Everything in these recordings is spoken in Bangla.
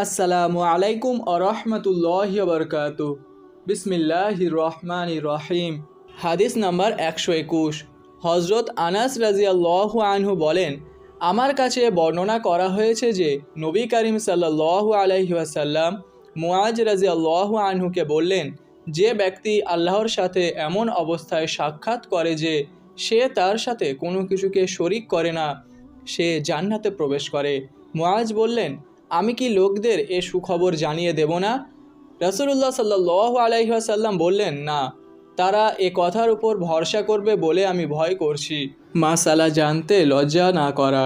আসসালামু আলাইকুম আরহামতুল্লাহি ওয়া বিসমিল্লাহির রহমানির রহিম। হাদিস নাম্বার 121। হজরত আনাস রাজিয়াল্লাহু আনহু বলেন, আমার কাছে বর্ণনা করা হয়েছে যে নবী করিম সাল্লাল্লাহু আলাইহি ওয়াসাল্লাম মুআজ রাজিয়াল্লাহু আনহুকে বললেন, যে ব্যক্তি আল্লাহর সাথে এমন অবস্থায় সাক্ষাৎ করে যে সে তার সাথে কোনো কিছুকে শরিক করে না, সে জান্নাতে প্রবেশ করে। মুআজ বললেন, আমি কি লোকদের এ সুখবর জানিয়ে দেব না? রাসূলুল্লাহ সাল্লাল্লাহু আলাইহি ওয়াসাল্লাম বললেন, না, তারা এ কথার উপর ভরসা করবে বলে আমি ভয় করছি। মাসালা জানতে লজ্জা না করা।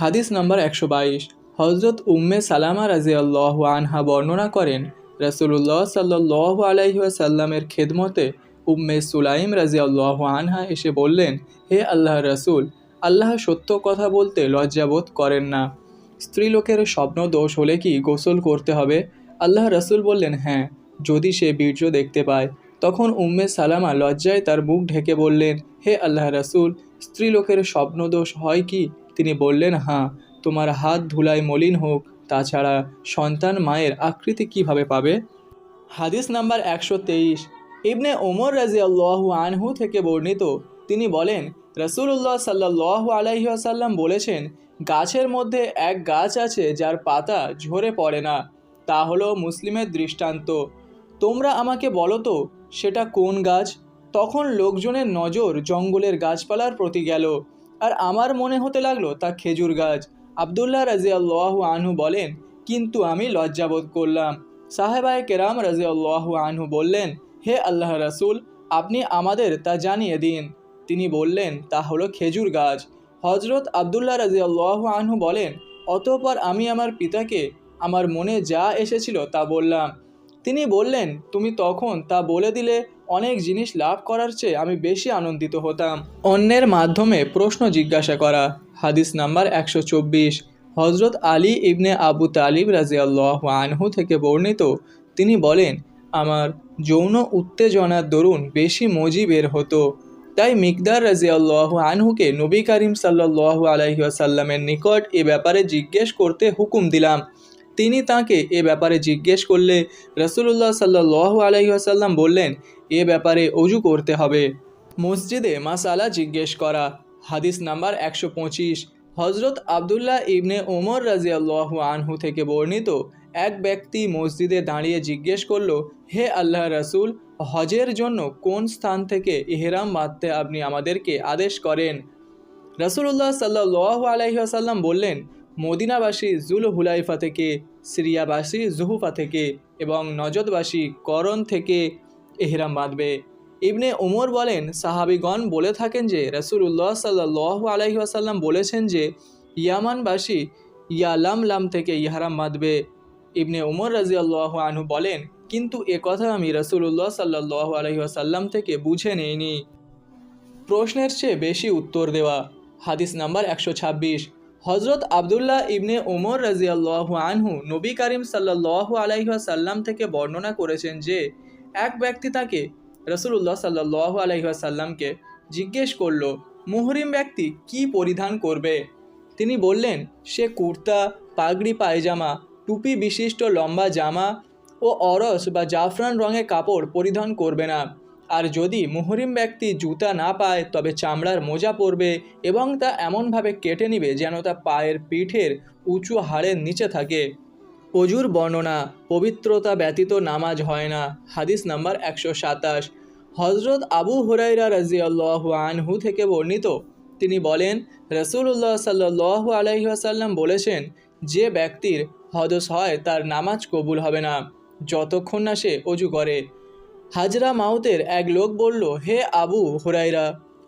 হাদিস নাম্বার 122। হজরত উম্মে সালামা রাজিয়াল্লাহু আনহা বর্ণনা করেন, রাসূলুল্লাহ সাল্লাল্লাহু আলাইহি ওয়াসাল্লামের খেদমতে উম্মে সুলাইম রাজিয়াল্লাহু আনহা এসে বললেন, হে আল্লাহর রাসূল, আল্লাহ সত্য কথা বলতে লজ্জাবোধ করেন না। স্ত্রীলোকের স্বপ্ন দোষ হলে কি গোসল করতে হবে? আল্লাহ রাসূল বললেন, হ্যাঁ, যদি সে বীর্য দেখতে পায়। তখন উম্মে সালামা লজ্জায় তার মুখ ঢেকে বললেন, হে আল্লাহ রাসূল, স্ত্রীলোকের স্বপ্নদোষ হয় কি? তিনি বললেন, হ্যাঁ, তোমার হাত ধুলায় মলিন হোক, তাছাড়া সন্তান মায়ের আকৃতি কিভাবে পাবে? হাদিস নাম্বার 123। ইবনে ওমর রাজিয়াল্লাহু আনহু থেকে বর্ণিত, তিনি বলেন, রাসূলুল্লাহ সাল্লাল্লাহু আলাইহি ওয়াসাল্লাম বলেছেন, গাছের মধ্যে এক গাছ আছে যার পাতা ঝরে পড়ে না, তা হলো মুসলিমের দৃষ্টান্ত। তোমরা আমাকে বলো তো, সেটা কোন গাছ? তখন লোকজনের নজর জঙ্গলের গাছপালার প্রতি গেল, আর আমার মনে হতে লাগলো তা খেজুর গাছ। আবদুল্লাহ রাজিয়াল্লাহু আনহু বলেন, কিন্তু আমি লজ্জাবোধ করলাম। সাহেবায়ে কেরাম রাজিয়াল্লাহু আনহু বললেন, হে আল্লাহ রাসূল, আপনি আমাদের তা জানিয়ে দিন। তিনি বললেন, তা হলো খেজুর গাছ। হজরত আবদুল্লাহ রাজিয়াল্লাহু আনহু বলেন, অতঃপর আমি আমার পিতাকে আমার মনে যা এসেছিল তা বললাম। তিনি বললেন, তুমি তখন তা বলে দিলে অনেক জিনিস লাভ করার চেয়ে আমি বেশি আনন্দিত হতাম। অন্যের মাধ্যমে প্রশ্ন জিজ্ঞাসা করা। হাদিস নাম্বার 124। হজরত আলী ইবনে আবু তালিব রাজিয়াল্লাহু আনহু থেকে বর্ণিত, তিনি বলেন, আমার যৌন উত্তেজনার দরুন বেশি মজি বের হতো, তাই মিকদার রাজিয়াল্লাহু আনহুকে নবী করিম সাল্লাল্লাহু আলাইহি ওয়াসাল্লামের নিকট এ ব্যাপারে জিজ্ঞেস করতে হুকুম দিলাম। তিনি তাকে এ ব্যাপারে জিজ্ঞেস করলে রাসূলুল্লাহ সাল্লাল্লাহু আলাইহি ওয়াসাল্লাম বললেন, এ ব্যাপারে অজু করতে হবে। মসজিদে মাসালা জিজ্ঞেস করা। হাদিস নাম্বার 125। হজরত আবদুল্লাহ ইবনে ওমর রাজিয়াল্লাহু আনহু থেকে বর্ণিত, এক ব্যক্তি মসজিদে দাঁড়িয়ে জিজ্ঞেস করল, হে আল্লাহ রাসূল, হজের জন্য কোন স্থান থেকে ইহরাম বাঁধতে আপনি আমাদেরকে আদেশ করেন? রাসূলুল্লাহ সাল্লাল্লাহু আলাইহি ওয়াসাল্লাম বললেন, মদিনাবাসী জুল হুলাইফা থেকে, সিরিয়াবাসী জুহুফা থেকে এবং নজদবাসী করণ থেকে ইহরাম বাঁধবে। ইবনে উমর বলেন, সাহাবীগণ বলে থাকেন যে রাসূলুল্লাহ সাল্লাল্লাহু আলাইহি ওয়াসাল্লাম বলেছেন যে ইয়ামানবাসী ইয়ালামলাম থেকে ইহরাম বাঁধবে। ইবনে উমর রাজিয়াল্লাহু আনহু বলেন, কিন্তু এ কথা আমি রাসূলুল্লাহ সাল্লাল্লাহু আলাইহি ওয়াসাল্লাম থেকে বুঝে নিইনি। প্রশ্নের চেয়ে বেশি উত্তর দেওয়া। হাদিস নাম্বার 126। হজরত আবদুল্লাহ ইবনে ওমর রাজিয়াল্লাহু আনহু নবী করিম সাল্লাল্লাহু আলাইহি ওয়াসাল্লাম থেকে বর্ণনা করেছেন যে এক ব্যক্তি তাকে রাসূলুল্লাহ সাল্লাল্লাহু আলাইহি ওয়াসাল্লামকে জিজ্ঞেস করল, মুহরিম ব্যক্তি কি পরিধান করবে? তিনি বললেন, সে কুর্তা, পাগড়ি পায়জামা, টুপি বিশিষ্ট লম্বা জামা ও অরস বা জাফরান রঙের কাপড় পরিধান করবে না। আর যদি মুহরিম ব্যক্তি জুতা না পায় তবে চামড়ার মোজা পরবে এবং তা এমনভাবে কেটে নিবে যেন তা পায়ের পিঠের উঁচু হাড়ের নিচে থাকে। অজুর বর্ণনা। পবিত্রতা ব্যতীত নামাজ হয় না। হাদিস নাম্বার 127। হজরত আবু হুরায়রা রাজিয়াল্লাহু আনহু থেকে বর্ণিত, তিনি বলেন, রাসূলুল্লাহ সাল্লাল্লাহু আলাইহি ওয়াসাল্লাম বলেছেন, যে ব্যক্তির হদস হয় তার নামাজ কবুল হবে না যতক্ষণ না সে অজু করে। হাজরা মাউতের এক লোক বলল, হে আবু হুরায়রা,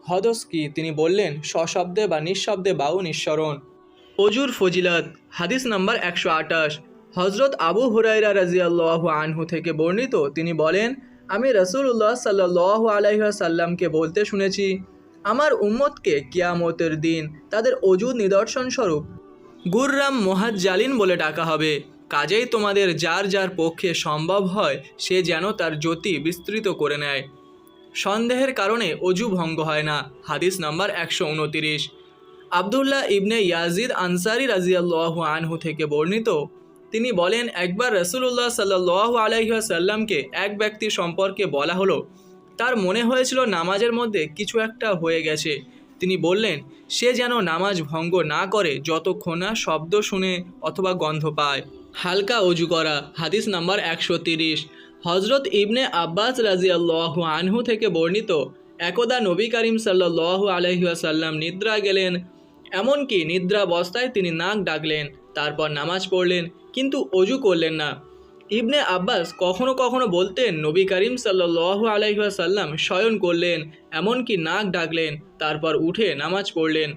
হদস কি? তিনি বললেন, সশব্দে বা নিঃশব্দে বায়ু নিঃসরণ। অজুর ফজিলত। হাদিস নাম্বার 128। হজরত আবু হুরায়রা রাজিয়াল্লাহু আনহু থেকে বর্ণিত, তিনি বলেন, আমি রাসূলুল্লাহ সাল্লাল্লাহু আলাইহি ওয়াসাল্লামকে বলতে শুনেছি, আমার উম্মতকে কিয়ামতের দিন তাদের অজুর নিদর্শন স্বরূপ গুররাম মুহাজ্জালিন বলে ডাকা হবে। কাজেই তোমাদের যার যার পক্ষে সম্ভব হয় সে যেন তার জ্যোতি বিস্তৃত করে নেয়। সন্দেহের কারণে অজু ভঙ্গ হয় না। হাদিস নাম্বার 129। আবদুল্লাহ ইবনে ইয়াজিদ আনসারি রাজিয়াল্লাহু আনহু থেকে বর্ণিত, তিনি বলেন, একবার রাসূলুল্লাহ সাল্লাল্লাহু আলাইহি ওয়াসাল্লামকে এক ব্যক্তির সম্পর্কে বলা হলো। তার মনে হয়েছিল নামাজের মধ্যে কিছু একটা হয়ে গেছে। তিনি বললেন, সে যেন নামাজ ভঙ্গ না করে যতক্ষণ না শব্দ শুনে অথবা গন্ধ পায়। হালকা অজু করা। হাদিস নাম্বার 130। হজরত ইবনে আব্বাস রাজিয়াল্লাহু আনহু থেকে বর্ণিত, একদা নবী করিম সাল্লাল্লাহু আলাইহি ওয়াসাল্লাম নিদ্রা গেলেন। এমনকি নিদ্রাবস্থায় তিনি নাক ডাকলেন, তারপর নামাজ পড়লেন, কিন্তু অজু করলেন না। ইবনে আব্বাস কখনো কখনো বলতেন, নবী করিম সাল্লাল্লাহু আলাইহি ওয়াসাল্লাম শয়ন করলেন, এমনকি নাক ডাকলেন, তারপর উঠে নামাজ পড়লেন।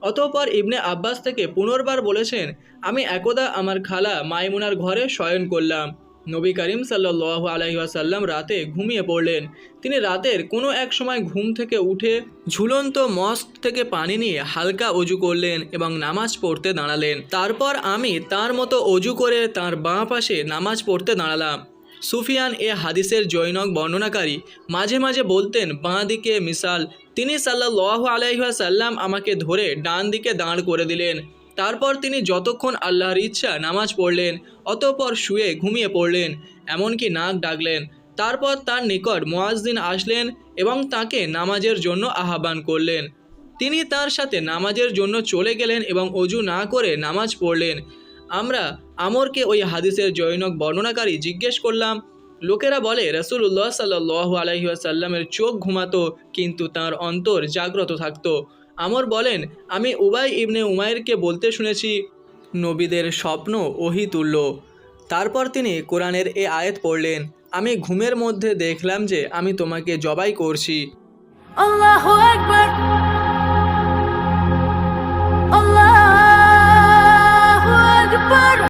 অতঃপর ইবনে আব্বাস থেকে পুনর্বার বলেছেন, আমি একদা আমার খালা মাইমুনার ঘরে শয়ন করলাম। নবী করিম সাল্লাল্লাহু আলাইহি ওয়াসাল্লাম রাতে ঘুমিয়ে পড়লেন। তিনি রাতের কোনো এক সময় ঘুম থেকে উঠে ঝুলন্ত মস্ক থেকে পানি নিয়ে হালকা অজু করলেন এবং নামাজ পড়তে দাঁড়ালেন। তারপর আমি তার মতো অজু করে তার বাঁ পাশে নামাজ পড়তে দাঁড়ালাম। সুফিয়ান এ হাদিসের জৈনক বর্ণনাকারী মাঝে মাঝে বলতেন, বাঁ দিকে মিসাল। তিনি সাল্লাল্লাহু আলাইহি ওয়াসাল্লাম আমাকে ধরে ডান দিকে দাঁড় করে দিলেন। তারপর তিনি যতক্ষণ আল্লাহর ইচ্ছা নামাজ পড়লেন, অতঃপর শুয়ে ঘুমিয়ে পড়লেন, এমনকি নাক ডাকলেন। তারপর তার নিকট মুয়াজ্জিন আসলেন এবং তাকে নামাজের জন্য আহ্বান করলেন। তিনি তার সাথে নামাজের জন্য চলে গেলেন এবং অজু না করে নামাজ পড়লেন। আমরা আমরকে ওই হাদিসের জৈনক বর্ণনাকারী জিজ্ঞেস করলাম, লোকেরা বলে রাসূলুল্লাহ সাল্লাল্লাহু আলাইহি ওয়াসাল্লামের চোখ ঘুমাতো কিন্তু তার অন্তর জাগ্রত থাকতো। আমর বলেন, আমি উবাই ইবনে উমাইরকে বলতে শুনেছি, নবীদের স্বপ্ন ওহী তুল্য। তারপর তিনি কোরআনের এ আয়াত পড়লেন, আমি ঘুমের মধ্যে দেখলাম যে আমি তোমাকে জবাই করছি। আল্লাহু আকবার।